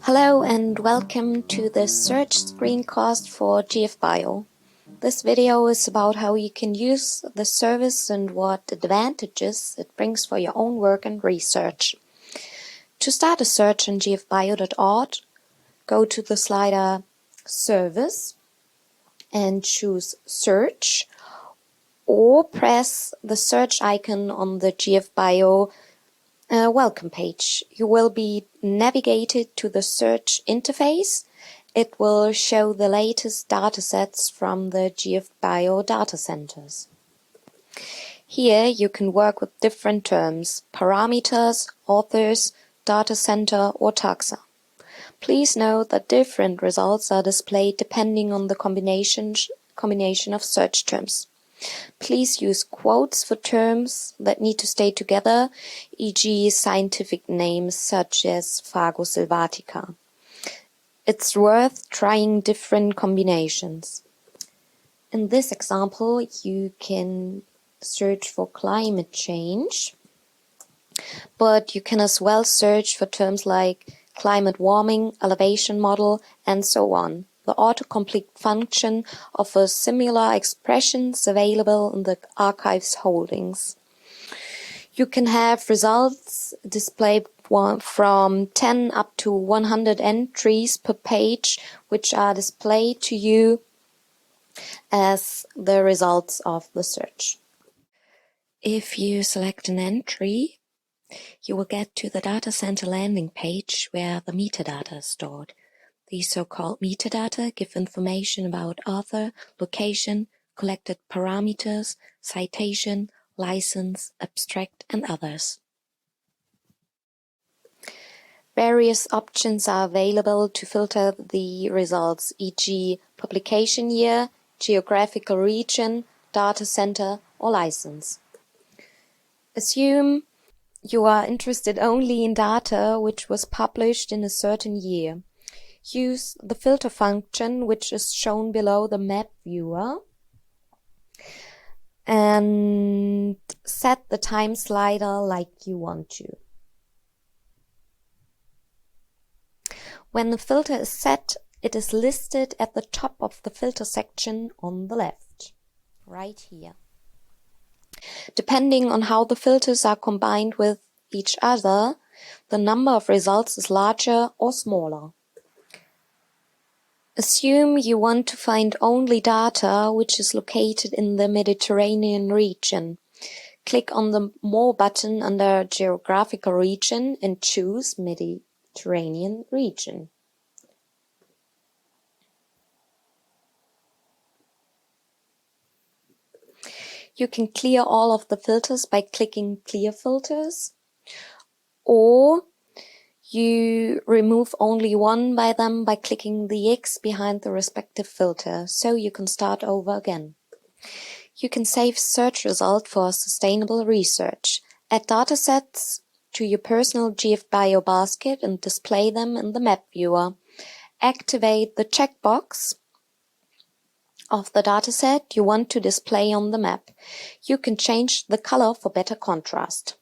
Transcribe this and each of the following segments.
Hello and welcome to the search screencast for GFBio. This video is about how you can use the service and what advantages it brings for your own work and research. To start a search on gfbio.org, go to the slider Service and choose Search, or press the search icon on the GFBio welcome page. You will be navigated to the search interface. It will show the latest datasets from the GFBio data centers. Here you can work with different terms: parameters, authors, data center or taxa. Please note that different results are displayed depending on the combination of search terms. Please use quotes for terms that need to stay together, e.g. scientific names such as Fago sylvatica. It's worth trying different combinations. In this example, you can search for climate change, but you can as well search for terms like climate warming, elevation model, and so on. The autocomplete function offers similar expressions available in the archive's holdings. You can have results displayed from 10 up to 100 entries per page, which are displayed to you as the results of the search. If you select an entry, you will get to the data center landing page where the metadata is stored. These so-called metadata give information about author, location, collected parameters, citation, license, abstract, and others. Various options are available to filter the results, e.g. publication year, geographical region, data center, or license. Assume you are interested only in data which was published in a certain year. Use the filter function, which is shown below the map viewer, and set the time slider like you want to. When the filter is set, it is listed at the top of the filter section on the left, right here. Depending on how the filters are combined with each other, the number of results is larger or smaller. Assume you want to find only data which is located in the Mediterranean region. Click on the More button under Geographical Region and choose Mediterranean region. You can clear all of the filters by clicking Clear Filters, or you remove only one by them by clicking the X behind the respective filter, so you can start over again. You can save search result for sustainable research. Add datasets to your personal GFBio basket and display them in the map viewer. Activate the checkbox of the dataset you want to display on the map. You can change the color for better contrast.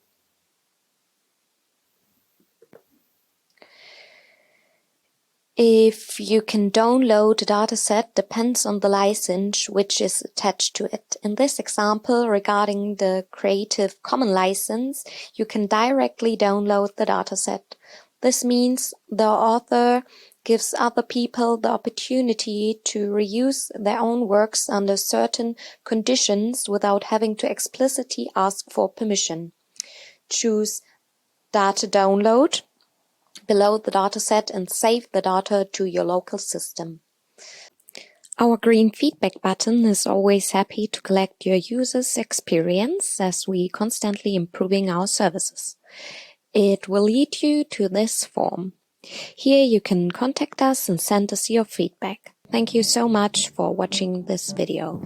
If you can download a dataset depends on the license which is attached to it. In this example, regarding the Creative Commons license, you can directly download the dataset. This means the author gives other people the opportunity to reuse their own works under certain conditions without having to explicitly ask for permission. Choose Data Download below the dataset and save the data to your local system. Our green feedback button is always happy to collect your users' experience as we constantly improving our services. It will lead you to this form. Here you can contact us and send us your feedback. Thank you so much for watching this video.